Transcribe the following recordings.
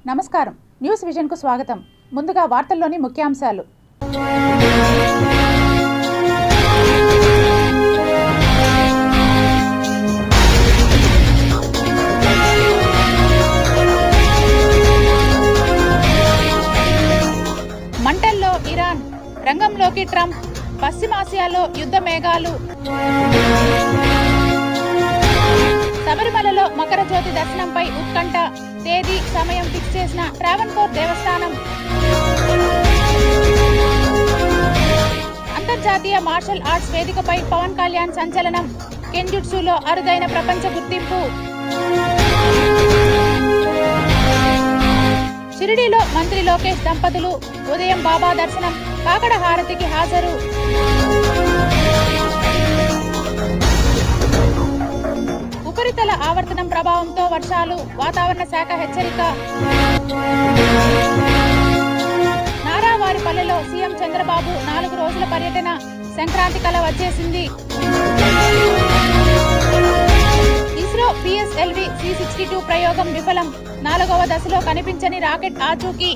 నమస్కారం. న్యూస్ విజన్కు స్వాగతం. ముందుగా వార్తల్లోని ముఖ్యాంశాలు. మంటల్లో ఇరాన్, రంగంలోకి ట్రంప్, పశ్చిమాసియాలో యుద్ధ మేఘాలు. శబరిమలలో మకర జ్యోతి దర్శనంపై ఉత్కంఠ. తేదీ, సమయం ఫిక్స్ చేసిన ట్రావెన్కోర్ దేవస్థానం. అంతర్జాతీయ మార్షల్ ఆర్ట్స్ వేదికపై పవన్ కళ్యాణ్ సంచలనం. కెన్జుట్సులో అరుదైన ప్రపంచ గుర్తింపు. షిరిడీలో మంత్రి లోకేష్ దంపతులు ఉదయం బాబా దర్శనం, కాకడ హారతికి హాజరు. ఉపరితల ఆవర్తనం ప్రభావంతో వర్షాలు, వాతావరణ శాఖ హెచ్చరిక. నారావారిపల్లెలో సీఎం చంద్రబాబు 4 రోజుల పర్యటన. సంక్రాంతి కల వచ్చేసింది. ఇస్రో పిఎస్ఎల్వి C-62 ప్రయోగం విఫలం. 4వ దశలో కనిపించని రాకెట్ ఆచూకీ.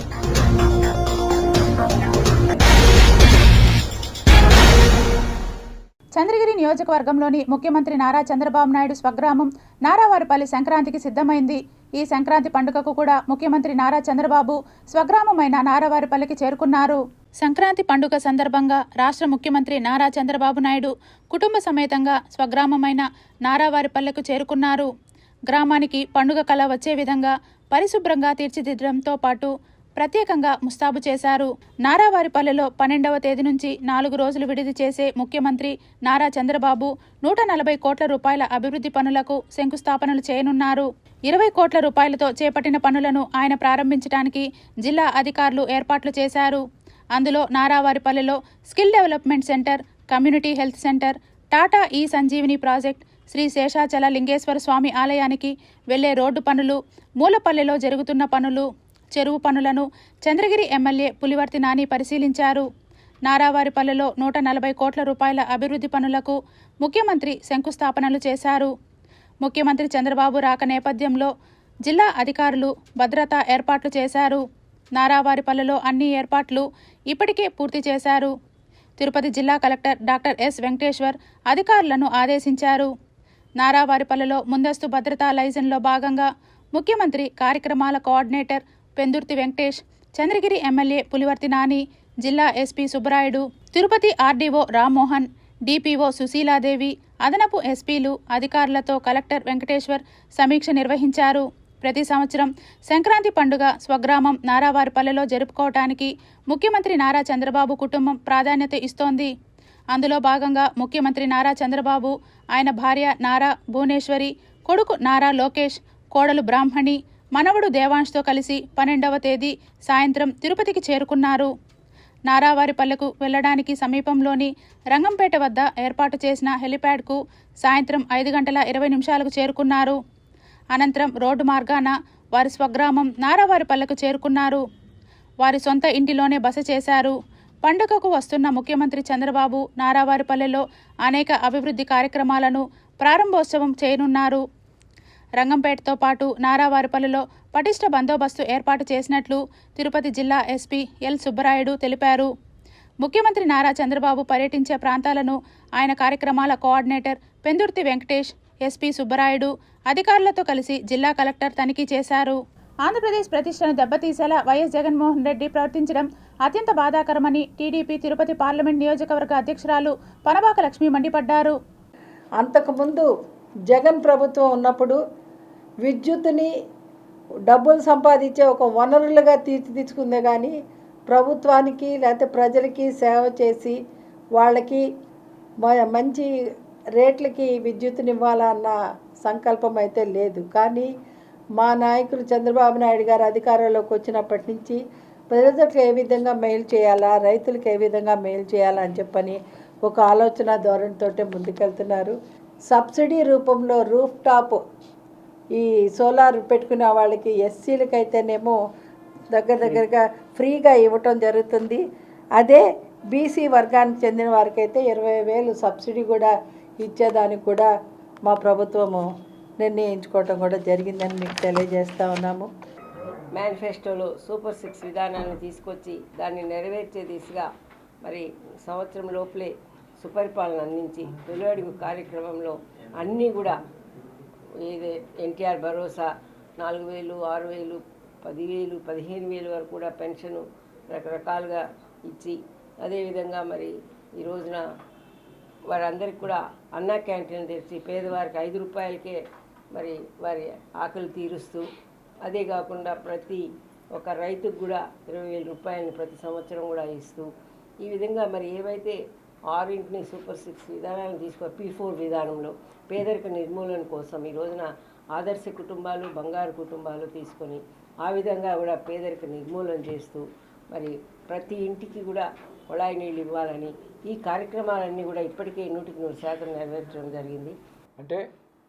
చంద్రగిరి నియోజకవర్గంలోని ముఖ్యమంత్రి నారా చంద్రబాబు నాయుడు స్వగ్రామం నారావారిపల్లి సంక్రాంతికి సిద్ధమైంది. ఈ సంక్రాంతి పండుగకు కూడా ముఖ్యమంత్రి నారా చంద్రబాబు స్వగ్రామమైన నారావారిపల్లికి చేరుకున్నారు. సంక్రాంతి పండుగ సందర్భంగా రాష్ట్ర ముఖ్యమంత్రి నారా చంద్రబాబు నాయుడు కుటుంబ సమేతంగా స్వగ్రామమైన నారావారిపల్లెకు చేరుకున్నారు. గ్రామానికి పండుగ కళ వచ్చే విధంగా పరిశుభ్రంగా తీర్చిదిద్దడంతో పాటు ప్రత్యేకంగా ముస్తాబు చేశారు. నారావారిపల్లెలో 12వ తేదీ నుంచి 4 రోజులు విడిది చేసే ముఖ్యమంత్రి నారా చంద్రబాబు 140 కోట్ల రూపాయల అభివృద్ధి పనులకు శంకుస్థాపనలు చేయనున్నారు. 20 కోట్ల రూపాయలతో చేపట్టిన పనులను ఆయన ప్రారంభించడానికి జిల్లా అధికారులు ఏర్పాట్లు చేశారు. అందులో నారావారిపల్లెలో skill development centre, community health centre, Tata e Sanjeevani project, Shri Seshachala Lingeshwara Swamy ఆలయానికి వెళ్లే రోడ్డు పనులు, మూలపల్లెలో జరుగుతున్న పనులు, చెరువు పనులను చంద్రగిరి ఎమ్మెల్యే పులివర్తి నాని పరిశీలించారు. నారావారిపల్లెలో 140 కోట్ల రూపాయల అభివృద్ధి పనులకు ముఖ్యమంత్రి శంకుస్థాపనలు చేశారు. ముఖ్యమంత్రి చంద్రబాబు రాక నేపథ్యంలో జిల్లా అధికారులు భద్రతా ఏర్పాట్లు చేశారు. నారావారిపల్లెలో అన్ని ఏర్పాట్లు ఇప్పటికే పూర్తి చేశారు. తిరుపతి జిల్లా కలెక్టర్ డాక్టర్ ఎస్ వెంకటేశ్వర్ అధికారులను ఆదేశించారు. నారావారిపల్లెలో ముందస్తు భద్రతా లైజన్లో భాగంగా ముఖ్యమంత్రి కార్యక్రమాల కోఆర్డినేటర్ పెందుర్తి వెంకటేష్, చంద్రగిరి ఎమ్మెల్యే పులివర్తి నాని, జిల్లా SP Subbarayudu, Tirupati RDO Rammohan, DPO Sushila Devi, అదనపు ఎస్పీలు, అధికారులతో కలెక్టర్ వెంకటేశ్వర్ సమీక్ష నిర్వహించారు. ప్రతి సంవత్సరం సంక్రాంతి పండుగ స్వగ్రామం నారావారిపల్లెలో జరుపుకోవటానికి ముఖ్యమంత్రి నారా చంద్రబాబు కుటుంబం ప్రాధాన్యత ఇస్తోంది. అందులో భాగంగా ముఖ్యమంత్రి నారా చంద్రబాబు, ఆయన భార్య నారా భువనేశ్వరి, కొడుకు నారా లోకేష్, కోడలు బ్రాహ్మణి, మనవడు దేవాంష్తో కలిసి 12వ తేదీ సాయంత్రం తిరుపతికి చేరుకున్నారు. నారావారిపల్లెకు వెళ్లడానికి సమీపంలోని రంగంపేట వద్ద ఏర్పాటు చేసిన హెలిప్యాడ్కు సాయంత్రం 5:20 చేరుకున్నారు. అనంతరం రోడ్డు మార్గాన వారి స్వగ్రామం నారావారిపల్లెకు చేరుకున్నారు. వారి సొంత ఇంటిలోనే బస చేశారు. పండుగకు వస్తున్న ముఖ్యమంత్రి చంద్రబాబు నారావారిపల్లెలో అనేక అభివృద్ధి కార్యక్రమాలను ప్రారంభోత్సవం చేయనున్నారు. రంగంపేటతో పాటు నారావారిపల్లెలో పటిష్ట బందోబస్తు ఏర్పాటు చేసినట్లు తిరుపతి జిల్లా ఎస్పీ ఎల్ సుబ్బరాయుడు తెలిపారు. ముఖ్యమంత్రి నారా చంద్రబాబు పర్యటించే ప్రాంతాలను ఆయన కార్యక్రమాల కోఆర్డినేటర్ పెందుర్తి వెంకటేష్, ఎస్పీ సుబ్బరాయుడు అధికారులతో కలిసి జిల్లా కలెక్టర్ తనిఖీ చేశారు. ఆంధ్రప్రదేశ్ ప్రతిష్టను దెబ్బతీసేలా వైఎస్ జగన్మోహన్ రెడ్డి ప్రవర్తించడం అత్యంత బాధాకరమని టీడీపీ తిరుపతి పార్లమెంట్ నియోజకవర్గ అధ్యక్షురాలు పనబాక లక్ష్మి మండిపడ్డారు. అంతకుముందు జగన్ ప్రభుత్వం ఉన్నప్పుడు విద్యుత్తుని డబ్బులు సంపాదించే ఒక వనరులుగా తీర్చిదిద్దుకుందే కానీ ప్రభుత్వానికి లేకపోతే ప్రజలకి సేవ చేసి వాళ్ళకి మంచి రేట్లకి విద్యుత్తునివ్వాలన్న సంకల్పం అయితే లేదు. కానీ మా నాయకులు చంద్రబాబు నాయుడు గారు అధికారంలోకి వచ్చినప్పటి నుంచి ప్రజలకు ఏ విధంగా మేలు చేయాలా, రైతులకు ఏ విధంగా మేలు చేయాలా అని చెప్పని ఒక ఆలోచన ధోరణితోటే ముందుకెళ్తున్నారు. సబ్సిడీ రూపంలో రూఫ్ టాప్ ఈ సోలార్ పెట్టుకునే వాళ్ళకి ఎస్సీలకు అయితేనేమో దగ్గరగా ఫ్రీగా ఇవ్వటం జరుగుతుంది. అదే బీసీ వర్గానికి చెందిన వారికి అయితే 20,000 సబ్సిడీ కూడా ఇచ్చేదానికి కూడా మా ప్రభుత్వము నిర్ణయించుకోవటం కూడా జరిగిందని మీకు తెలియజేస్తూ ఉన్నాము. మేనిఫెస్టోలో సూపర్ 6 విధానాన్ని తీసుకొచ్చి దాన్ని నెరవేర్చే దిశగా మరి సంవత్సరం లోపలే సుపరిపాలన అందించి తొలి అడుగు కార్యక్రమంలో అన్నీ కూడా ఏదే ఎన్టీఆర్ భరోసా 4,000, 6,000, 10,000, 15,000 వరకు కూడా పెన్షను రకరకాలుగా ఇచ్చి అదేవిధంగా మరి ఈ రోజున వారందరికీ కూడా అన్నా క్యాంటీన్ తెరిచి పేదవారికి 5 రూపాయలకే మరి వారి ఆకలి తీరుస్తూ అదే కాకుండా ప్రతి ఒక రైతుకు కూడా 20,000 రూపాయలని ప్రతి సంవత్సరం కూడా ఇస్తూ ఈ విధంగా మరి ఏవైతే 6 సూపర్ 6 విధానాలను P4 విధానంలో పేదరిక నిర్మూలన కోసం ఈ రోజున ఆదర్శ కుటుంబాలు బంగారు కుటుంబాలు తీసుకొని ఆ విధంగా కూడా పేదరిక నిర్మూలన చేస్తూ మరి ప్రతి ఇంటికి కూడా కుళాయి నీళ్ళు ఇవ్వాలని ఈ కార్యక్రమాలన్నీ కూడా ఇప్పటికే 100% నెరవేర్చడం జరిగింది. అంటే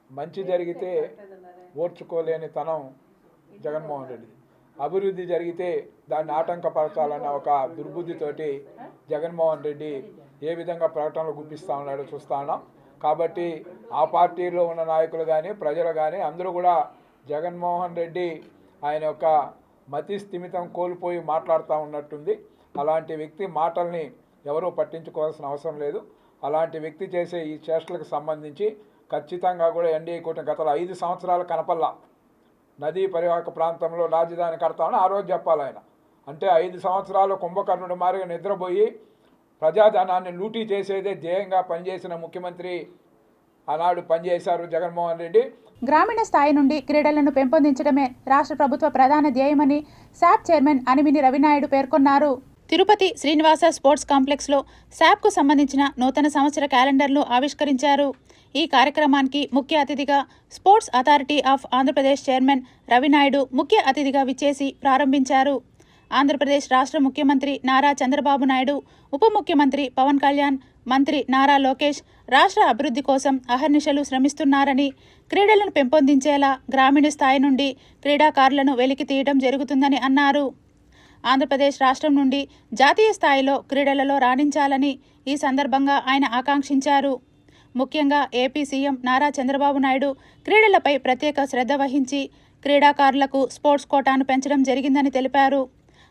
మంచి జరిగితే ఓర్చుకోలేని తనం జగన్మోహన్ రెడ్డి, అభివృద్ధి జరిగితే దాన్ని ఆటంకపరచాలన్న ఒక దుర్బుద్ధితోటి జగన్మోహన్ రెడ్డి ఏ విధంగా ప్రకటనలు గుప్పిస్తూ ఉన్నాడో చూస్తూ ఉన్నాం. కాబట్టి ఆ పార్టీలో ఉన్న నాయకులు కానీ ప్రజలు కానీ అందరూ కూడా జగన్మోహన్ రెడ్డి ఆయన యొక్క మతి స్థిమితం కోల్పోయి మాట్లాడుతూ ఉన్నట్టుంది. అలాంటి వ్యక్తి మాటల్ని ఎవరూ పట్టించుకోవాల్సిన అవసరం లేదు. అలాంటి వ్యక్తి చేసే ఈ చేష్టలకు సంబంధించి ఖచ్చితంగా కూడా ఎన్డీఏ కూటమి గత 5 సంవత్సరాల కనపల్లా నదీ పరివాహక ప్రాంతంలో రాజధాని కడతామని ఆ రోజు చెప్పాలి ఆయన. అంటే 5 సంవత్సరాలు కుంభకర్ణుడి మారిగా నిద్రపోయి ప్రజాధనాన్ని లూటీ చేసేదే ధ్యేయంగా పనిచేసిన ముఖ్యమంత్రి ఆనాడు పనిచేశారు జగన్మోహన్ రెడ్డి. గ్రామీణ స్థాయి నుండి క్రీడలను పెంపొందించడమే రాష్ట్ర ప్రభుత్వ ప్రధాన ధ్యేయమని శాప్ చైర్మన్ అనిమిని రవినాయుడు పేర్కొన్నారు. తిరుపతి శ్రీనివాస స్పోర్ట్స్ కాంప్లెక్స్లో శాప్కు సంబంధించిన నూతన సంవత్సర క్యాలెండర్ను ఆవిష్కరించారు. ఈ కార్యక్రమానికి ముఖ్య అతిథిగా sports authority of Andhra Pradesh chairman Ravi Naidu ముఖ్య అతిథిగా విచ్చేసి ప్రారంభించారు. ఆంధ్రప్రదేశ్ రాష్ట్ర ముఖ్యమంత్రి నారా చంద్రబాబు నాయుడు, ఉప ముఖ్యమంత్రి పవన్ కళ్యాణ్, మంత్రి నారా లోకేష్ రాష్ట్ర అభివృద్ధి కోసం అహర్నిశలు శ్రమిస్తున్నారని, క్రీడలను పెంపొందించేలా గ్రామీణ స్థాయి నుండి క్రీడాకారులను వెలికి తీయడం జరుగుతుందని అన్నారు. ఆంధ్రప్రదేశ్ రాష్ట్రం నుండి జాతీయ స్థాయిలో క్రీడలలో రాణించాలని ఈ సందర్భంగా ఆయన ఆకాంక్షించారు. ముఖ్యంగా ఏపీ సీఎం నారా చంద్రబాబు నాయుడు క్రీడలపై ప్రత్యేక శ్రద్ధ వహించి క్రీడాకారులకు స్పోర్ట్స్ కోటాను పెంచడం జరిగిందని తెలిపారు.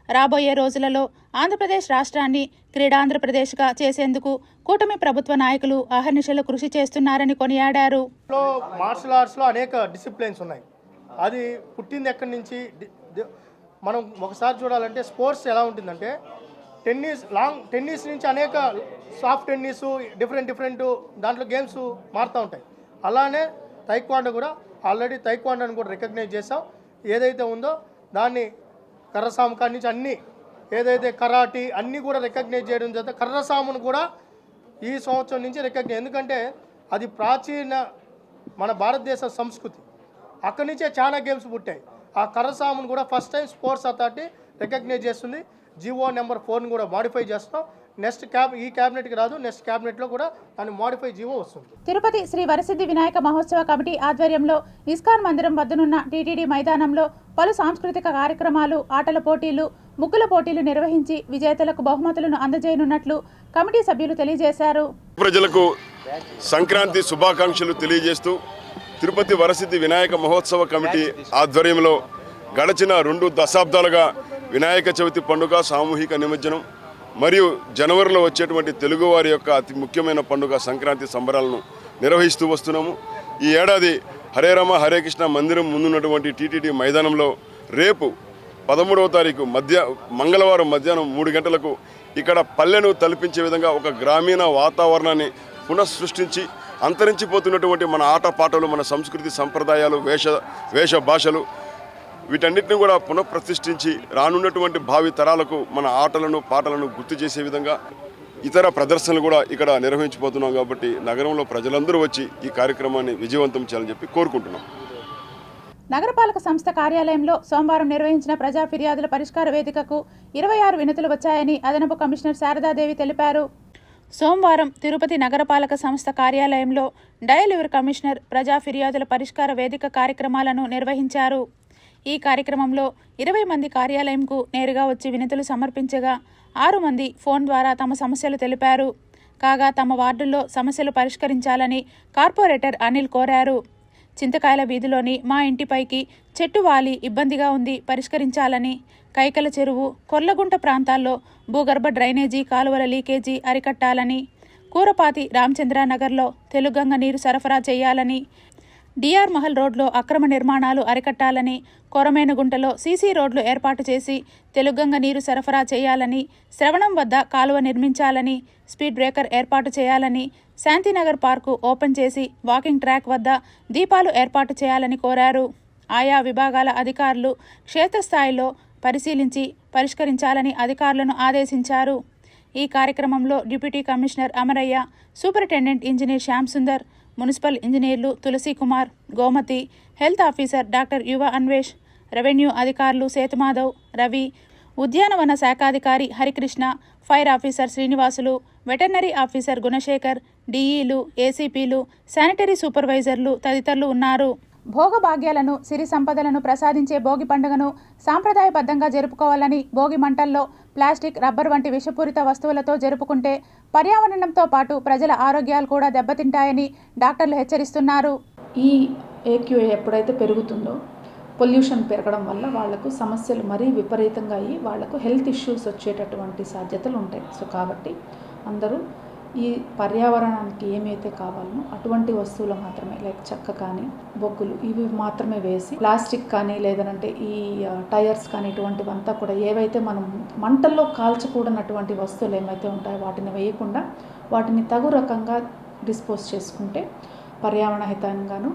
రాబోయే రోజులలో ఆంధ్రప్రదేశ్ రాష్ట్రాన్ని క్రీడాంధ్రప్రదేశ్గా చేసేందుకు కూటమి ప్రభుత్వ నాయకులు అహర్నిశలు కృషి చేస్తున్నారని కొనియాడారు. మార్షల్ ఆర్ట్స్లో అనేక డిసిప్లిన్స్ ఉన్నాయి. అది పుట్టింది ఎక్కడి నుంచి మనం ఒకసారి చూడాలంటే స్పోర్ట్స్ ఎలా ఉంటుందంటే టెన్నిస్ నుంచి అనేక సాఫ్ట్ టెన్నిస్ డిఫరెంట్ దాంట్లో గేమ్స్ మారుతూ ఉంటాయి. అలానే తైక్వాండో కూడా ఆల్రెడీ తైక్వాండోని కూడా రికగ్నైజ్ చేసాం. ఏదైతే ఉందో దాన్ని కర్రసాము కాడి నుంచి అన్నీ ఏదైతే కరాటీ అన్నీ కూడా రికగ్నైజ్ చేయడం జరుగుతుంది. కర్రసామును కూడా ఈ సంవత్సరం నుంచి రికగ్నైజ్, ఎందుకంటే అది ప్రాచీన మన భారతదేశ సంస్కృతి. అక్కడి నుంచే చాలా గేమ్స్ పుట్టాయి. ఆ కర్రసామును కూడా first time sports authority recognise చేస్తుంది. జీవో నెంబర్ 4ని కూడా మాడిఫై చేస్తాం. నెక్స్ట్ ఈ క్యాబినెట్కి రాదు, నెక్స్ట్ క్యాబినెట్లో కూడా దాన్ని మాడిఫై జీవో వస్తుంది. తిరుపతి శ్రీ వరసిద్ధి వినాయక మహోత్సవ కమిటీ ఆధ్వర్యంలో ఇస్కాన్ మందిరం వద్దనున్న టీటీడీ మైదానంలో పలు సాంస్కృతిక కార్యక్రమాలు, ఆటల పోటీలు, ముగ్గుల పోటీలు నిర్వహించి విజేతలకు బహుమతులను అందజేయనున్నట్లు కమిటీ సభ్యులు తెలియజేశారు. ప్రజలకు సంక్రాంతి శుభాకాంక్షలు తెలియజేస్తూ తిరుపతి వరసిద్ధి వినాయక మహోత్సవ కమిటీ ఆధ్వర్యంలో గడచిన 2 దశాబ్దాలుగా వినాయక చవితి పండుగ సామూహిక నిమజ్జనం మరియు జనవరిలో వచ్చేటువంటి తెలుగువారి యొక్క అతి ముఖ్యమైన పండుగ సంక్రాంతి సంబరాలను నిర్వహిస్తూ వస్తున్నాము. ఈ ఏడాది హరే రామ హరే కృష్ణ మందిరం ముందున్నటువంటి టీటీడీ మైదానంలో రేపు 13వ తారీఖు మంగళవారం మధ్యాహ్నం 3 గంటలకు ఇక్కడ పల్లెను తలపించే విధంగా ఒక గ్రామీణ వాతావరణాన్ని పునఃసృష్టించి అంతరించిపోతున్నటువంటి మన ఆటపాటలు, మన సంస్కృతి సంప్రదాయాలు, వేష భాషలు వీటన్నిటిని కూడా పునఃప్రతిష్ఠించి రానున్నటువంటి భావి తరాలకు మన ఆటలను పాటలను గుర్తు చేసే విధంగా ఇతర ప్రదర్శనలు కూడా ఇక్కడ నిర్వహించబోతున్నాం. కాబట్టి నగరంలో ప్రజలందరూ వచ్చి ఈ కార్యక్రమాన్ని విజయవంతం చేయాలని చెప్పి కోరుకుంటున్నాం. నగరపాలక సంస్థ కార్యాలయంలో సోమవారం నిర్వహించిన ప్రజా ఫిర్యాదుల పరిష్కార వేదికకు 26 వినతులు వచ్చాయని అదనపు కమిషనర్ శారదాదేవి తెలిపారు. సోమవారం తిరుపతి నగరపాలక సంస్థ కార్యాలయంలో డయల్ కమిషనర్ ప్రజా ఫిర్యాదుల పరిష్కార వేదిక కార్యక్రమాలను నిర్వహించారు. ఈ కార్యక్రమంలో 20 మంది కార్యాలయంకు నేరుగా వచ్చి వినతులు సమర్పించగా 6 మంది ఫోన్ ద్వారా తమ సమస్యలు తెలిపారు. కాగా తమ వార్డుల్లో సమస్యలు పరిష్కరించాలని కార్పొరేటర్ అనిల్ కోరారు. చింతకాయల వీధిలోని మా ఇంటిపైకి చెట్టు వాలి ఇబ్బందిగా ఉంది, పరిష్కరించాలని. కైకల చెరువు, కొర్లగుంట ప్రాంతాల్లో భూగర్భ డ్రైనేజీ కాలువల లీకేజీ అరికట్టాలని. కూరపాతి రామచంద్రనగర్లో తెలుగంగ నీరు సరఫరా చేయాలని. డిఆర్ మహల్ రోడ్లో అక్రమ నిర్మాణాలు అరికట్టాలని. కొరమేనుగుంటలో సీసీ రోడ్లు ఏర్పాటు చేసి తెలుగంగ నీరు సరఫరా చేయాలని. శ్రవణం వద్ద కాలువ నిర్మించాలని. స్పీడ్ బ్రేకర్ ఏర్పాటు చేయాలని. శాంతినగర్ పార్కు ఓపెన్ చేసి వాకింగ్ ట్రాక్ వద్ద దీపాలు ఏర్పాటు చేయాలని కోరారు. ఆయా విభాగాల అధికారులు క్షేత్రస్థాయిలో పరిశీలించి పరిష్కరించాలని అధికారులను ఆదేశించారు. ఈ కార్యక్రమంలో deputy commissioner Amarayya, superintendent engineer Shyam Sundar, municipal ఇంజనీర్లు Tulasi Kumar, Gomathi, health officer doctor Yuva Anvesh, revenue అధికారులు సేతుమాధవ్, రవి, ఉద్యానవన శాఖాధికారి Harikrishna, fire officer Srinivasulu, veterinary officer Gunasekhar, డిఈలు, ఏసీపీలు, శానిటరీ సూపర్వైజర్లు తదితరులు ఉన్నారు. భోగభాగ్యాలను, సిరి సంపదలను ప్రసాదించే భోగి పండుగను సాంప్రదాయబద్ధంగా జరుపుకోవాలని, భోగి మంటల్లో ప్లాస్టిక్, రబ్బర్ వంటి విషపూరిత వస్తువులతో జరుపుకుంటే పర్యావరణంతో పాటు ప్రజల ఆరోగ్యాలు కూడా దెబ్బతింటాయని డాక్టర్లు హెచ్చరిస్తున్నారు. ఈ ఏక్యూఏ ఎప్పుడైతే పెరుగుతుందో పొల్యూషన్ పెరగడం వల్ల వాళ్లకు సమస్యలు మరీ విపరీతంగా అయ్యి వాళ్లకు హెల్త్ ఇష్యూస్ వచ్చేటటువంటి సాధ్యతలు ఉంటాయి. సో కాబట్టి అందరూ ఈ పర్యావరణానికి ఏమైతే కావాలనో అటువంటి వస్తువులు మాత్రమే, లైక్ చెక్క కానీ బొగ్గులు ఇవి మాత్రమే వేసి, ప్లాస్టిక్ కానీ లేదనంటే ఈ టైర్స్ కానీ ఇటువంటివంతా కూడా ఏవైతే మనం మంటల్లో కాల్చకూడనటువంటి వస్తువులు ఏమైతే ఉంటాయో వాటిని వేయకుండా వాటిని తగు రకంగా డిస్పోజ్ చేసుకుంటే పర్యావరణ హితంగాను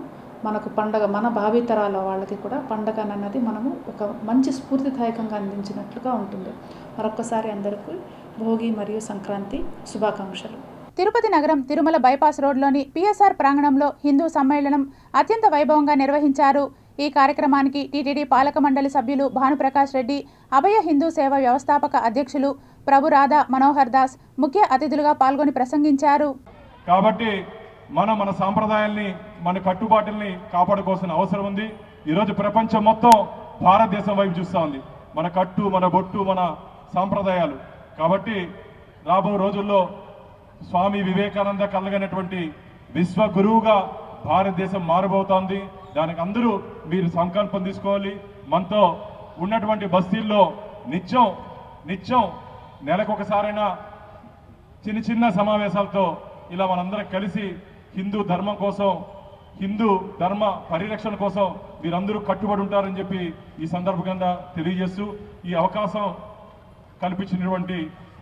మనకు పండగ, మన భావితరాల వాళ్ళకి కూడా పండగ అన్నది మనము ఒక మంచి స్ఫూర్తిదాయకంగా అందించినట్లుగా ఉంటుంది. మరొకసారి అందరికీ భోగి మరియు సంక్రాంతి శుభాకాంక్షలు. తిరుపతి నగరం తిరుమల బైపాస్ రోడ్లోని పిఎస్ఆర్ ప్రాంగణంలో హిందూ సమ్మేళనం అత్యంత వైభవంగా నిర్వహించారు. ఈ కార్యక్రమానికి టీటీడీ పాలక మండలి సభ్యులు భానుప్రకాష్ రెడ్డి, అభయ హిందూ సేవ వ్యవస్థాపక అధ్యక్షులు ప్రభు రాధా మనోహర్ దాస్ ముఖ్య అతిథులుగా పాల్గొని ప్రసంగించారు. కాబట్టి మన సాంప్రదాయాల్ని, మన కట్టుబాటుల్ని కాపాడుకోవాల్సిన అవసరం ఉంది. ఈరోజు ప్రపంచం మొత్తం భారతదేశం వైపు చూస్తూ ఉంది. మన కట్టు, మన బొట్టు, మన సాంప్రదాయాలు. కాబట్టి రాబో రోజుల్లో స్వామి వివేకానంద కలగనటువంటి విశ్వ గురువుగా భారతదేశం మారబోతోంది. దానికి అందరూ మీరు సంకల్పం తీసుకోవాలి. మనతో ఉన్నటువంటి బస్తీల్లో నిత్యం నెలకొకసారైనా చిన్న సమావేశాలతో ఇలా మనందరం కలిసి హిందూ ధర్మం కోసం, హిందూ ధర్మ పరిరక్షణ కోసం మీరందరూ కట్టుబడి ఉంటారని చెప్పి ఈ సందర్భంగా తెలియజేస్తూ, ఈ అవకాశం కల్పించినటువంటి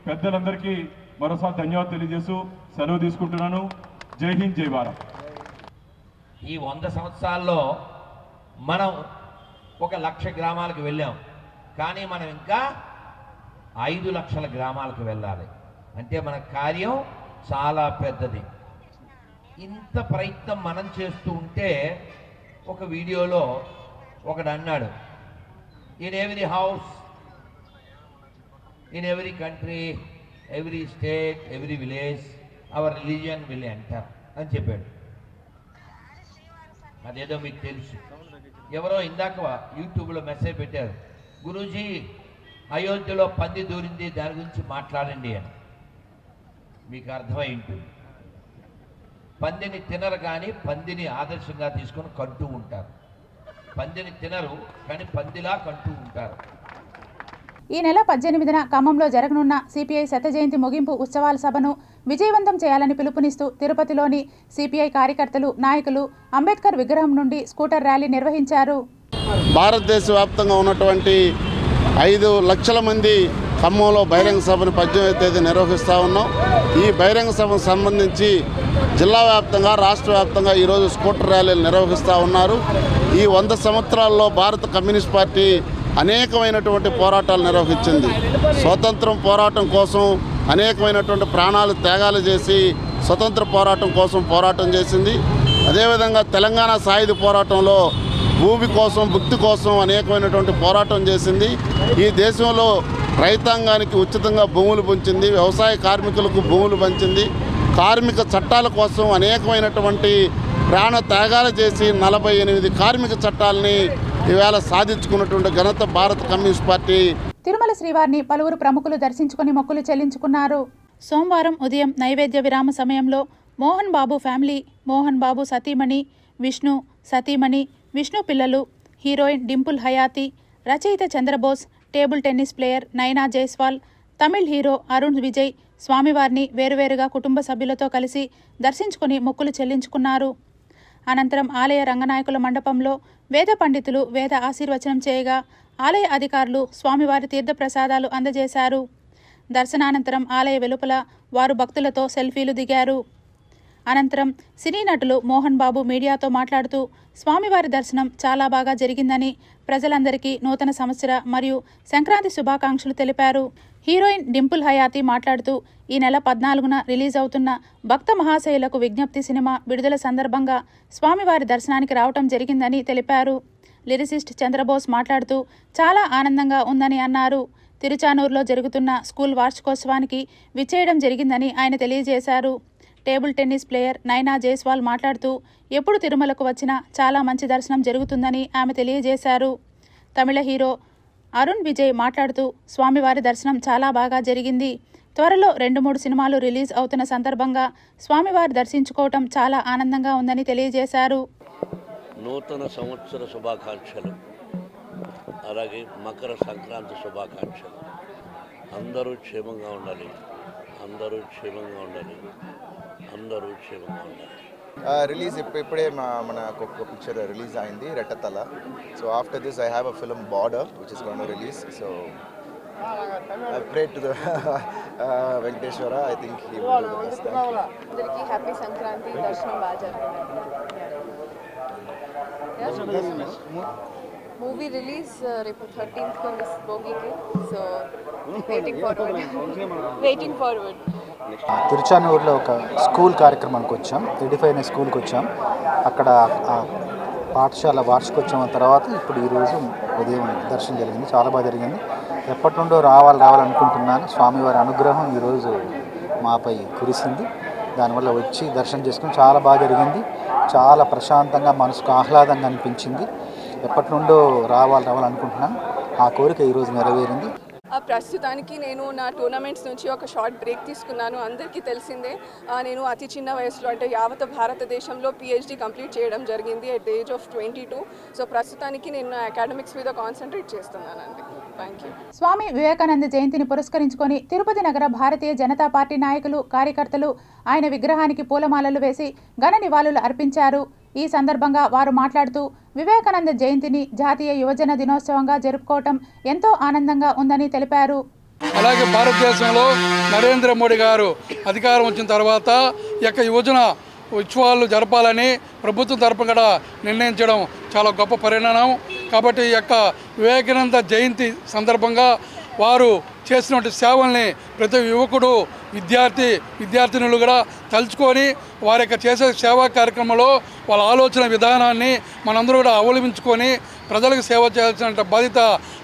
పెద్దలందరికీ మరోసారి ధన్యవాదాలు తెలియజేస్తూ సెలవు తీసుకుంటున్నాను. జై హింద్, జై భారత్. ఈ 100 సంవత్సరాల్లో మనం 1,00,000 గ్రామాలకు వెళ్ళాం. కానీ మనం ఇంకా 5 లక్షల గ్రామాలకు వెళ్ళాలి. అంటే మన కార్యం చాలా పెద్దది. ఇంత ప్రయత్నం మనం చేస్తూ ఉంటే ఒక వీడియోలో ఒకడు అన్నాడు, in every house, in every country, every state, every village hour religion will enter అని చెప్పాడు. అదేదో మీకు తెలుసు. ఎవరో ఇందాక యూట్యూబ్లో మెసేజ్ పెట్టారు, గురూజీ అయోధ్యలో పంది దూరింది, దాని గురించి మాట్లాడండి అని. మీకు అర్థమై ఉంటుంది. పందిని తినరు కానీ పందిని ఆదర్శంగా తీసుకొని కంటూ ఉంటారు. పందిని తినరు కానీ పందిలా కంటూ ఉంటారు. ఈ నెల 18న ఖమ్మంలో జరగనున్న సిపిఐ శత జయంతి ముగింపు ఉత్సవాల సభను విజయవంతం చేయాలని పిలుపునిస్తూ తిరుపతిలోని సిపిఐ కార్యకర్తలు, నాయకులు అంబేద్కర్ విగ్రహం నుండి స్కూటర్ ర్యాలీ నిర్వహించారు. భారతదేశ వ్యాప్తంగా ఉన్నటువంటి 5 లక్షల మంది ఖమ్మంలో బహిరంగ సభను 18వ తేదీ నిర్వహిస్తూ ఉన్నాం. ఈ బహిరంగ సభకు సంబంధించి జిల్లా వ్యాప్తంగా, రాష్ట్ర వ్యాప్తంగా ఈరోజు స్కూటర్ ర్యాలీలు నిర్వహిస్తూ ఉన్నారు. ఈ 100 సంవత్సరాల్లో భారత కమ్యూనిస్ట్ పార్టీ అనేకమైనటువంటి పోరాటాలు నిర్వహించింది. స్వతంత్రం పోరాటం కోసం అనేకమైనటువంటి ప్రాణాలు త్యాగాలు చేసి స్వతంత్ర పోరాటం కోసం పోరాటం చేసింది. అదేవిధంగా తెలంగాణ సాయుధ పోరాటంలో భూమి కోసం, భుక్తి కోసం అనేకమైనటువంటి పోరాటం చేసింది. ఈ దేశంలో రైతాంగానికి ఉచితంగా భూములు పంచింది, వ్యవసాయ కార్మికులకు భూములు పంచింది, కార్మిక చట్టాల కోసం అనేకమైనటువంటి ప్రాణ త్యాగాలు చేసి 48 కార్మిక చట్టాలని ఈవేళ సాధించుకున్నటువంటి ఘనత భారత కమ్యూనిస్ట్ పార్టీ. తిరుమల శ్రీవారిని పలువురు ప్రముఖులు దర్శించుకుని మొక్కులు చెల్లించుకున్నారు. సోమవారం ఉదయం నైవేద్య విరామ సమయంలో మోహన్ బాబు ఫ్యామిలీ, మోహన్ బాబు సతీమణి విష్ణు, సతీమణి, విష్ణు పిల్లలు, హీరోయిన్ డింపుల్ హయాతి, రచయిత చంద్రబోస్, టేబుల్ టెన్నిస్ ప్లేయర్ నైనా జైస్వాల్, తమిళ్ హీరో అరుణ్ విజయ్ స్వామివారిని వేరువేరుగా కుటుంబ సభ్యులతో కలిసి దర్శించుకుని మొక్కులు చెల్లించుకున్నారు. అనంతరం ఆలయ రంగనాయకుల మండపంలో వేద పండితులు వేద ఆశీర్వచనం చేయగా ఆలయ అధికారులు స్వామివారి తీర్థప్రసాదాలు అందజేశారు. దర్శనానంతరం ఆలయ వెలుపల వారు భక్తులతో సెల్ఫీలు దిగారు. అనంతరం సినీ నటులు మోహన్ బాబు మీడియాతో మాట్లాడుతూ స్వామివారి దర్శనం చాలా బాగా జరిగిందని, ప్రజలందరికీ నూతన సంవత్సర మరియు సంక్రాంతి శుభాకాంక్షలు తెలిపారు. హీరోయిన్ డింపుల్ హయాతి మాట్లాడుతూ ఈ నెల 14న రిలీజ్ అవుతున్న భక్త మహాశయులకు విజ్ఞప్తి సినిమా విడుదల సందర్భంగా స్వామివారి దర్శనానికి రావటం జరిగిందని తెలిపారు. లిరిసిస్ట్ చంద్రబోస్ మాట్లాడుతూ చాలా ఆనందంగా ఉందని అన్నారు. తిరుచానూరులో జరుగుతున్న స్కూల్ వార్షికోత్సవానికి విచ్చేయడం జరిగిందని ఆయన తెలియజేశారు. టేబుల్ టెన్నిస్ ప్లేయర్ నైనా జైస్వాల్ మాట్లాడుతూ ఎప్పుడు తిరుమలకు వచ్చినా చాలా మంచి దర్శనం జరుగుతుందని ఆమె తెలియజేశారు. తమిళ హీరో అరుణ్ విజయ్ మాట్లాడుతూ స్వామివారి దర్శనం చాలా బాగా జరిగింది. త్వరలో 2-3 సినిమాలు రిలీజ్ అవుతున్న సందర్భంగా స్వామివారి దర్శించుకోవటం చాలా ఆనందంగా ఉందని తెలియజేశారు. నూతన సంవత్సర శుభాకాంక్షలు, అలాగే మకర సంక్రాంతి శుభాకాంక్షలు. అందరూ క్షేమంగా ఉండాలి, అందరూ క్షేమంగా ఉండాలి, అందరూ క్షేమంగా ఉండాలి. రిలీజ్ ఇప్పుడే మనకు ఒక పిక్చర్ రిలీజ్ అయింది, Rettathala. So after this I have a film Border which is going to release. So I pray to the Venkateshwara. I think he will do the best. అందరికీ హ్యాపీ సంక్రాంతి, దర్శనం బాగా జరిగింది. మూవీ రిలీజ్ రేపు 13th ఉంది భోగికి. So waiting forward. తిరుచానూరులో ఒక school కార్యక్రమానికి వచ్చాం, ఎడిఫైన్ స్కూల్కి వచ్చాం. అక్కడ పాఠశాల వార్షికోత్సవం తర్వాత ఇప్పుడు ఈరోజు ఉదయం దర్శనం జరిగింది, చాలా బాగా జరిగింది. ఎప్పటి నుండో రావాలనుకుంటున్నాను. స్వామివారి అనుగ్రహం ఈరోజు మాపై కురిసింది. దానివల్ల వచ్చి దర్శనం చేసుకుని చాలా బాగా జరిగింది. చాలా ప్రశాంతంగా, మనసుకు ఆహ్లాదంగా అనిపించింది. ఎప్పటి నుండో రావాలనుకుంటున్నాను. ఆ కోరిక ఈరోజు నెరవేరింది. ప్రస్తుతానికి నేను నా టోర్నమెంట్స్ నుంచి ఒక షార్ట్ బ్రేక్ తీసుకున్నాను. అందరికీ తెలిసిందే, నేను అతి చిన్న వయసులో అంటే యావత్ భారతదేశంలో PhD కంప్లీట్ చేయడం జరిగింది at the age of 22. So ప్రస్తుతానికి నేను అకాడమిక్స్ మీద కాన్సన్ట్రేట్ చేస్తున్నానండి. Thank you. స్వామి వివేకానంద జయంతిని పురస్కరించుకొని తిరుపతి నగర భారతీయ జనతా పార్టీ నాయకులు, కార్యకర్తలు ఆయన విగ్రహానికి పూలమాలలు వేసి ఘన నివాళులు అర్పించారు. ఈ సందర్భంగా వారు మాట్లాడుతూ వివేకానంద జయంతిని జాతీయ యువజన దినోత్సవంగా జరుపుకోవటం ఎంతో ఆనందంగా ఉందని తెలిపారు. అలాగే భారతదేశంలో నరేంద్ర మోడీ గారు అధికారం వచ్చిన తర్వాత యువజన ఉత్సవాలు జరపాలని ప్రభుత్వం తరపున కూడా నిర్ణయించడం చాలా గొప్ప పరిణామం. కాబట్టి వివేకానంద జయంతి సందర్భంగా వారు చేసినటువంటి సేవల్ని ప్రతి యువకుడు, విద్యార్థినులు కూడా తలుచుకొని వారి చేసే సేవా కార్యక్రమంలో వాళ్ళ ఆలోచన విధానాన్ని మనందరూ కూడా అవలంబించుకొని ప్రజలకు సేవ చేయాల్సిన బాధ్యత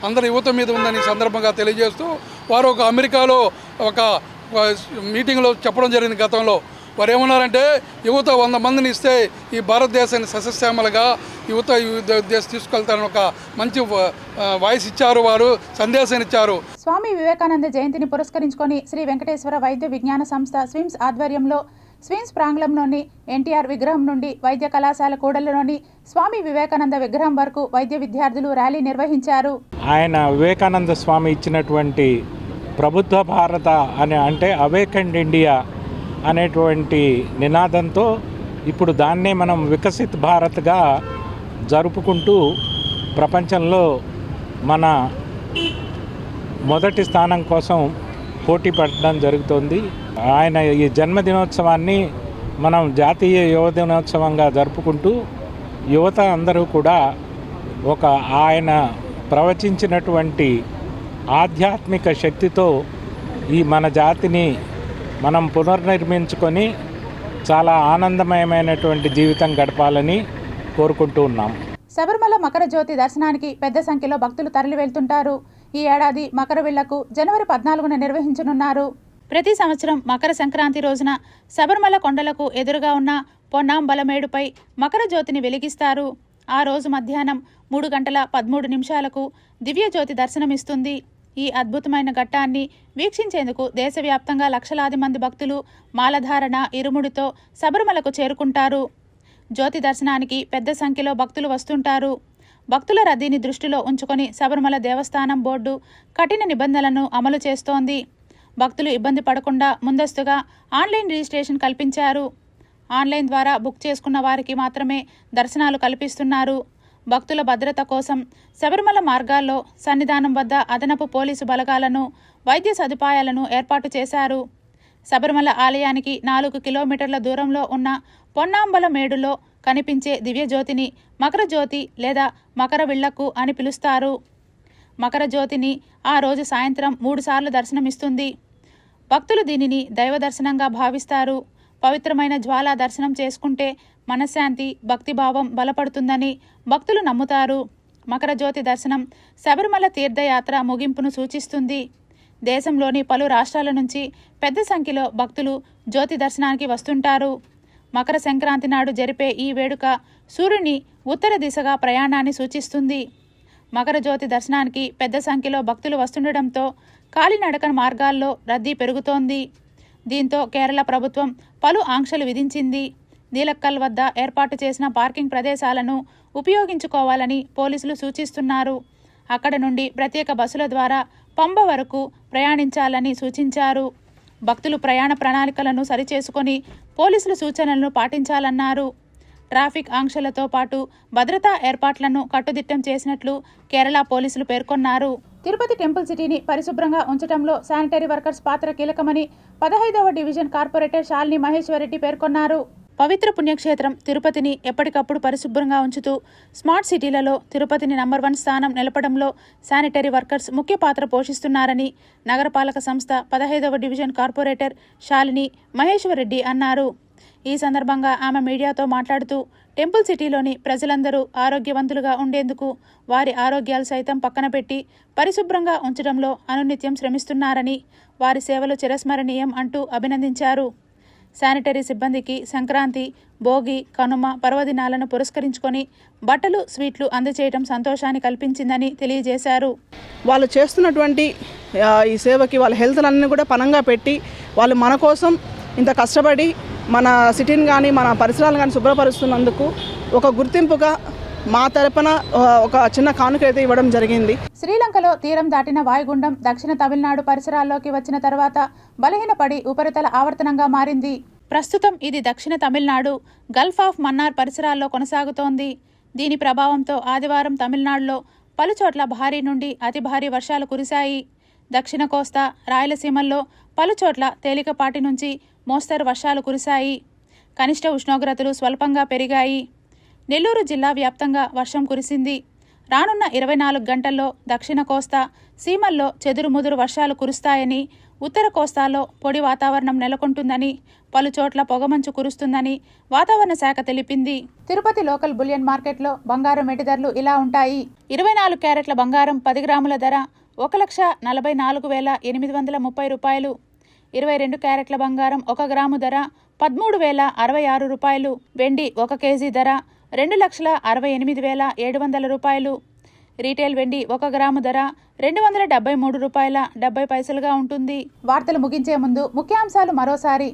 అందరి యువత మీద ఉందని సందర్భంగా తెలియజేస్తూ వారు అమెరికాలో ఒక మీటింగ్లో చెప్పడం జరిగింది. గతంలో వారు ఏమన్నారంటే యువత 100 మందిని ఇస్తే ఈ భారతదేశాన్ని సస్యశ్యామలుగా యువత తీసుకెళ్తారని ఒక మంచి వాయిస్ ఇచ్చారు, వారు సందేశాన్ని ఇచ్చారు. స్వామి వివేకానంద జయంతిని పురస్కరించుకొని శ్రీ వెంకటేశ్వర వైద్య విజ్ఞాన సంస్థ స్విమ్స్ ఆధ్వర్యంలో స్విమ్స్ ప్రాంగణంలోని ఎన్టీఆర్ విగ్రహం నుండి వైద్య కళాశాల కూడలిలోని స్వామి వివేకానంద విగ్రహం వరకు వైద్య విద్యార్థులు ర్యాలీ నిర్వహించారు. ఆయన వివేకానంద స్వామి ఇచ్చినటువంటి ప్రభుత్వ భారత అంటే అవేకెండ్ ఇండియా అనేటువంటి నినాదంతో ఇప్పుడు దాన్నే మనం వికసిత్ భారత్గా జరుపుకుంటూ ప్రపంచంలో మన మొదటి స్థానం కోసం పోటీ పడడం జరుగుతుంది. ఆయన ఈ జన్మదినోత్సవాన్ని మనం జాతీయ యువ దినోత్సవంగా జరుపుకుంటూ యువత అందరూ కూడా ఆయన ప్రవచించినటువంటి ఆధ్యాత్మిక శక్తితో ఈ మన జాతిని మనం పునర్నిర్మించుకొని చాలా ఆనందమయమైనటువంటి జీవితం గడపాలని కోరుకుంటూ ఉన్నాం. శబరిమల మకర జ్యోతి దర్శనానికి పెద్ద సంఖ్యలో భక్తులు తరలి వెళ్తుంటారు. ఈ ఏడాది మకర విళ్లకు జనవరి 14న నిర్వహించనున్నారు. ప్రతి సంవత్సరం మకర సంక్రాంతి రోజున శబరిమల కొండలకు ఎదురుగా ఉన్న పొన్నాంబలమేడుపై మకర జ్యోతిని వెలిగిస్తారు. ఆ రోజు మధ్యాహ్నం 3:13 దివ్యజ్యోతి దర్శనమిస్తుంది. ఈ అద్భుతమైన ఘట్టాన్ని వీక్షించేందుకు దేశవ్యాప్తంగా లక్షలాది మంది భక్తులు మాలధారణ, ఇరుముడితో శబరిమలకు చేరుకుంటారు. జ్యోతి దర్శనానికి పెద్ద సంఖ్యలో భక్తులు వస్తుంటారు. భక్తుల రద్దీని దృష్టిలో ఉంచుకొని శబరిమల దేవస్థానం బోర్డు కఠిన నిబంధనలను అమలు చేస్తోంది. భక్తులు ఇబ్బంది పడకుండా ముందస్తుగా ఆన్లైన్ రిజిస్ట్రేషన్ కల్పించారు. ఆన్లైన్ ద్వారా బుక్ చేసుకున్న వారికి మాత్రమే దర్శనాలు కల్పిస్తున్నారు. భక్తుల భద్రత కోసం శబరిమల మార్గాల్లో సన్నిధానం వద్ద అదనపు పోలీసు బలగాలను, వైద్య సదుపాయాలను ఏర్పాటు చేశారు. శబరిమల ఆలయానికి 4 కిలోమీటర్ల దూరంలో ఉన్న పొన్నాంబల మేడులో కనిపించే దివ్యజ్యోతిని మకర జ్యోతి లేదా మకర విళ్లకు అని పిలుస్తారు. మకర జ్యోతిని ఆ రోజు సాయంత్రం 3 సార్లు దర్శనమిస్తుంది. భక్తులు దీనిని దైవ దర్శనంగా భావిస్తారు. పవిత్రమైన జ్వాలా దర్శనం చేసుకుంటే మనశ్శాంతి, భక్తిభావం బలపడుతుందని భక్తులు నమ్ముతారు. మకర జ్యోతి దర్శనం శబరిమల తీర్థయాత్ర ముగింపును సూచిస్తుంది. దేశంలోని పలు రాష్ట్రాల నుంచి పెద్ద సంఖ్యలో భక్తులు జ్యోతి దర్శనానికి వస్తుంటారు. మకర సంక్రాంతి నాడు జరిపే ఈ వేడుక సూర్యుని ఉత్తర దిశగా ప్రయాణాన్ని సూచిస్తుంది. మకర జ్యోతి దర్శనానికి పెద్ద సంఖ్యలో భక్తులు వస్తుండటంతో కాలినడక మార్గాల్లో రద్దీ పెరుగుతోంది. దీంతో కేరళ ప్రభుత్వం పలు ఆంక్షలు విధించింది. నీలక్కల్ వద్ద ఏర్పాటు చేసిన పార్కింగ్ ప్రదేశాలను ఉపయోగించుకోవాలని పోలీసులు సూచిస్తున్నారు. అక్కడ నుండి ప్రత్యేక బస్సుల ద్వారా పంబ వరకు ప్రయాణించాలని సూచించారు. భక్తులు ప్రయాణ ప్రణాళికలను సరిచేసుకొని పోలీసుల సూచనలను పాటించాలన్నారు. ట్రాఫిక్ ఆంక్షలతో పాటు భద్రతా ఏర్పాట్లను కట్టుదిట్టం చేసినట్లు కేరళ పోలీసులు పేర్కొన్నారు. తిరుపతి టెంపుల్ సిటీని పరిశుభ్రంగా ఉంచడంలో శానిటరీ వర్కర్స్ పాత్ర కీలకమని 15వ డివిజన్ కార్పొరేటర్ శాలిని మహేశ్వరరెడ్డి పేర్కొన్నారు. పవిత్ర పుణ్యక్షేత్రం తిరుపతిని ఎప్పటికప్పుడు పరిశుభ్రంగా ఉంచుతూ స్మార్ట్ సిటీలలో తిరుపతిని నంబర్ 1 స్థానం నిలపడంలో శానిటరీ వర్కర్స్ ముఖ్య పాత్ర పోషిస్తున్నారని నగరపాలక సంస్థ 15వ డివిజన్ కార్పొరేటర్ శాలిని మహేశ్వరరెడ్డి అన్నారు. ఈ సందర్భంగా ఆమె మీడియాతో మాట్లాడుతూ టెంపుల్ సిటీలోని ప్రజలందరూ ఆరోగ్యవంతులుగా ఉండేందుకు వారి ఆరోగ్యాలు సైతం పక్కన పెట్టి పరిశుభ్రంగా ఉంచడంలో అనునిత్యం శ్రమిస్తున్నారని, వారి సేవలు చిరస్మరణీయం అంటూ అభినందించారు. శానిటరీ సిబ్బందికి సంక్రాంతి, భోగి, కనుమ పర్వదినాలను పురస్కరించుకొని బట్టలు, స్వీట్లు అందజేయడం సంతోషాన్ని కల్పించిందని తెలియజేశారు. వాళ్ళు చేస్తున్నటువంటి ఈ సేవకి వాళ్ళ హెల్త్లన్నీ కూడా పనంగా పెట్టి వాళ్ళు మన కోసం ఇంత కష్టపడి మన సిటీని కానీ మన పరిసరాలను కానీ శుభ్రపరుస్తున్నందుకు ఒక గుర్తింపుగా మా తరపున ఒక చిన్న కానుక అయితే ఇవ్వడం జరిగింది. శ్రీలంకలో తీరం దాటిన వాయుగుండం దక్షిణ తమిళనాడు పరిసరాల్లోకి వచ్చిన తర్వాత బలహీనపడి ఉపరితల ఆవర్తనంగా మారింది. ప్రస్తుతం ఇది దక్షిణ తమిళనాడు, గల్ఫ్ ఆఫ్ మన్నార్ పరిసరాల్లో కొనసాగుతోంది. దీని ప్రభావంతో ఆదివారం తమిళనాడులో పలుచోట్ల భారీ నుండి అతి భారీ వర్షాలు కురిశాయి. దక్షిణ కోస్తా, రాయలసీమల్లో పలుచోట్ల తేలికపాటి నుంచి మోస్తరు వర్షాలు కురిశాయి. కనిష్ట ఉష్ణోగ్రతలు స్వల్పంగా పెరిగాయి. నెల్లూరు జిల్లా వ్యాప్తంగా వర్షం కురిసింది. రానున్న 24 గంటల్లో దక్షిణ కోస్తా, సీమల్లో చెదురుముదురు వర్షాలు కురుస్తాయని, ఉత్తర కోస్తాలో పొడి వాతావరణం నెలకొంటుందని, పలుచోట్ల పొగమంచు కురుస్తుందని వాతావరణ శాఖ తెలిపింది. తిరుపతి లోకల్ బులియన్ మార్కెట్లో బంగారం వెండి ధరలు ఇలా ఉంటాయి. 24 క్యారెట్ల బంగారం 10 గ్రాముల ధర 1,44,830 రూపాయలు. 22 క్యారెట్ల బంగారం 1 గ్రాము ధర 13,066 రూపాయలు. వెండి 1 కేజీ ధర 2,68,700 రూపాయలు. రీటైల్ వెండి 1 గ్రాము ధర 273 రూపాయల 70 పైసలుగా ఉంటుంది. వార్తలు ముగించే ముందు ముఖ్యాంశాలు మరోసారి.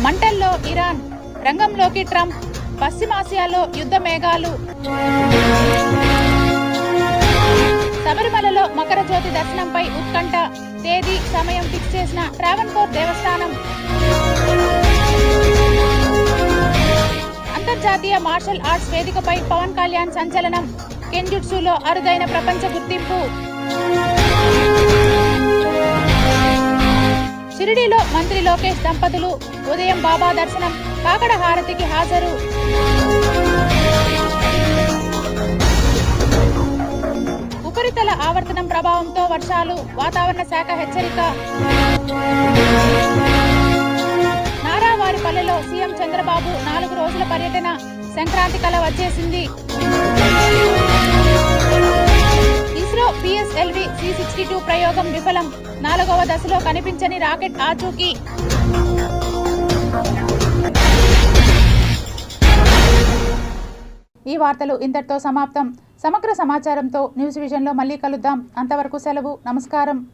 మంటల్లో ఇరాన్, రంగంలోకి ట్రంప్, పశ్చిమాసియాలో యుద్ధ మేఘాలు. శబరిమలలో మకర జ్యోతి దర్శనంపై ఉత్కంఠ, తేదీ సమయం ఫిక్స్ చేసిన ట్రావెన్కోర్ దేవస్థానం. అంతర్జాతీయ మార్షల్ ఆర్ట్స్ వేదికపై పవన్ కళ్యాణ్ సంచలనం, కెన్జుట్సులో అరుదైన ప్రపంచ గుర్తింపు. షిరిడీలో మంత్రి లోకేష్ దంపతులు ఉదయం బాబా దర్శనం, కాకడ హారతికి హాజరు. ఉపరితల ఆవర్తనం ప్రభావంతో వర్షాలు, వాతావరణ శాఖ హెచ్చరిక. నారావారిపల్లెలో సీఎం చంద్రబాబు 4 రోజుల పర్యటన, సంక్రాంతి కల వచ్చేసింది. ఇస్రో పిఎస్ఎల్వి C-62 ప్రయోగం విఫలం, 4వ దశలో కనిపించని రాకెట్ ఆచూకీ. ఈ వార్తలు ఇంతటితో సమాప్తం. సమగ్ర సమాచారంతో న్యూస్ విజన్లో మళ్ళీ కలుద్దాం. అంతవరకు సెలవు. నమస్కారం.